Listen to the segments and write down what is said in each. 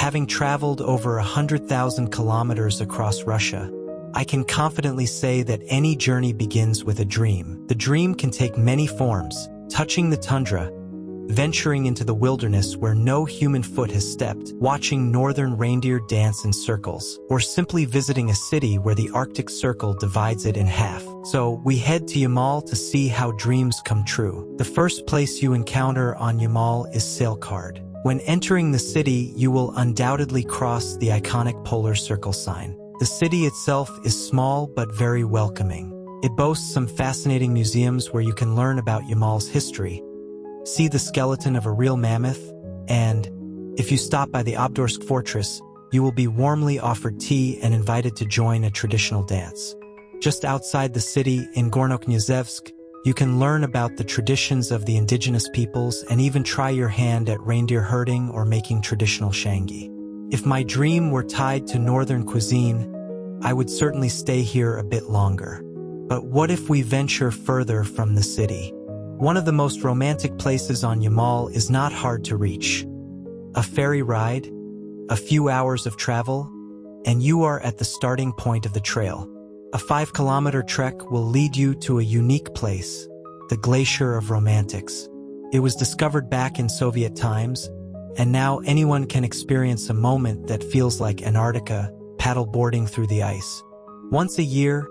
having traveled over 100,000 kilometers across Russia, I can confidently say that any journey begins with a dream. The dream can take many forms, touching the tundra, venturing into the wilderness where no human foot has stepped, watching northern reindeer dance in circles, or simply visiting a city where the Arctic Circle divides it in half. So we head to Yamal to see how dreams come true. The first place you encounter on Yamal is Sailcard. When entering the city, you will undoubtedly cross the iconic polar circle sign. The city itself is small but very welcoming. It boasts some fascinating museums where you can learn about Yamal's history, see the skeleton of a real mammoth, and, if you stop by the Obdorsk fortress, you will be warmly offered tea and invited to join a traditional dance. Just outside the city, in Gornoknyazevsk, you can learn about the traditions of the indigenous peoples and even try your hand at reindeer herding or making traditional shangi. If my dream were tied to northern cuisine, I would certainly stay here a bit longer. But what if we venture further from the city? One of the most romantic places on Yamal is not hard to reach. A ferry ride, a few hours of travel, and you are at the starting point of the trail. A 5-kilometer trek will lead you to a unique place, the Glacier of Romantics. It was discovered back in Soviet times, and now anyone can experience a moment that feels like Antarctica, paddleboarding through the ice. Once a year,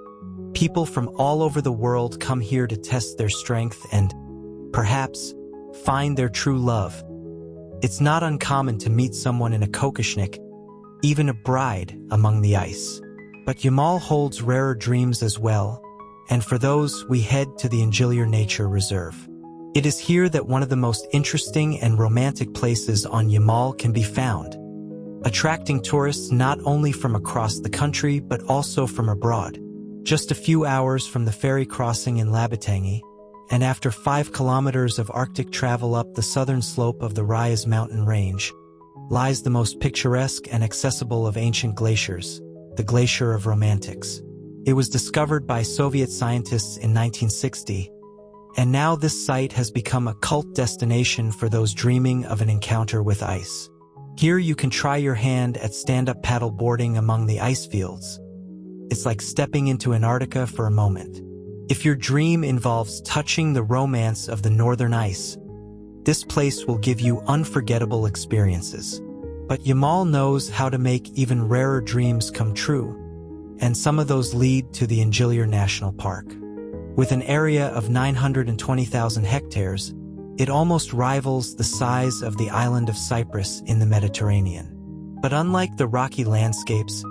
people from all over the world come here to test their strength and, perhaps, find their true love. It's not uncommon to meet someone in a kokoshnik, even a bride among the ice. But Yamal holds rarer dreams as well, and for those, we head to the Reindeer Nature Reserve. It is here that one of the most interesting and romantic places on Yamal can be found, attracting tourists not only from across the country but also from abroad. Just a few hours from the ferry crossing in Labatangi, and after 5 kilometers of Arctic travel up the southern slope of the Ryaz mountain range, lies the most picturesque and accessible of ancient glaciers, the Glacier of Romantics. It was discovered by Soviet scientists in 1960, and now this site has become a cult destination for those dreaming of an encounter with ice. Here you can try your hand at stand-up paddle boarding among the ice fields. It's like stepping into Antarctica for a moment. If your dream involves touching the romance of the northern ice, this place will give you unforgettable experiences. But Yamal knows how to make even rarer dreams come true, and some of those lead to the Reindeer National Park. With an area of 920,000 hectares, it almost rivals the size of the island of Cyprus in the Mediterranean. But unlike the rocky landscapes,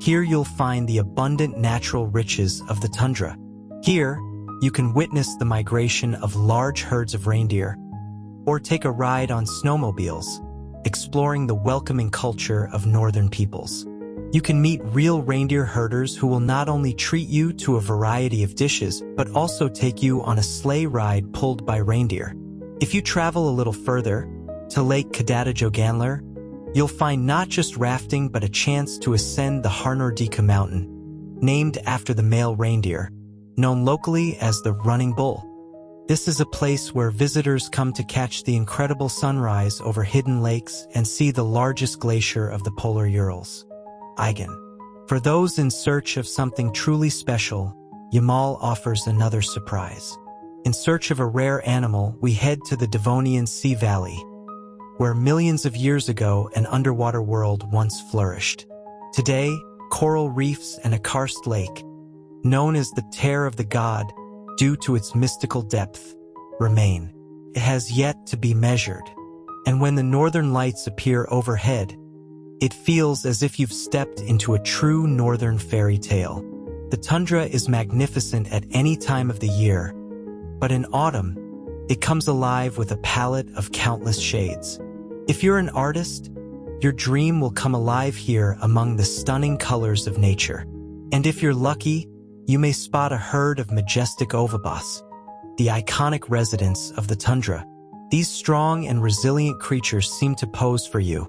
here you'll find the abundant natural riches of the tundra. Here, you can witness the migration of large herds of reindeer, or take a ride on snowmobiles, exploring the welcoming culture of northern peoples. You can meet real reindeer herders who will not only treat you to a variety of dishes, but also take you on a sleigh ride pulled by reindeer. If you travel a little further, to Lake Kadadajoganlar, you'll find not just rafting but a chance to ascend the Harnordika mountain, named after the male reindeer, known locally as the Running Bull. This is a place where visitors come to catch the incredible sunrise over hidden lakes and see the largest glacier of the polar Urals, Eigen. For those in search of something truly special, Yamal offers another surprise. In search of a rare animal, we head to the Devonian Sea Valley, where millions of years ago an underwater world once flourished. Today, coral reefs and a karst lake, known as the Tear of the God due to its mystical depth, remain. It has yet to be measured, and when the northern lights appear overhead, it feels as if you've stepped into a true northern fairy tale. The tundra is magnificent at any time of the year, but in autumn, it comes alive with a palette of countless shades. If you're an artist, your dream will come alive here among the stunning colors of nature. And if you're lucky, you may spot a herd of majestic ovibos, the iconic residents of the tundra. These strong and resilient creatures seem to pose for you,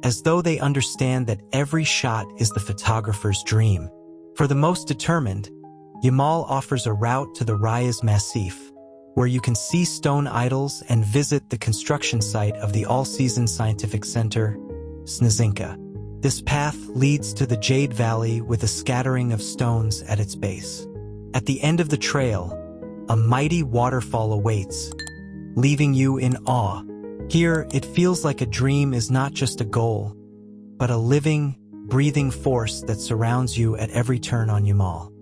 as though they understand that every shot is the photographer's dream. For the most determined, Yamal offers a route to the Ryaz Massif, where you can see stone idols and visit the construction site of the All-Season Scientific Center, Snezinka. This path leads to the Jade Valley with a scattering of stones at its base. At the end of the trail, a mighty waterfall awaits, leaving you in awe. Here, it feels like a dream is not just a goal, but a living, breathing force that surrounds you at every turn on Yamal.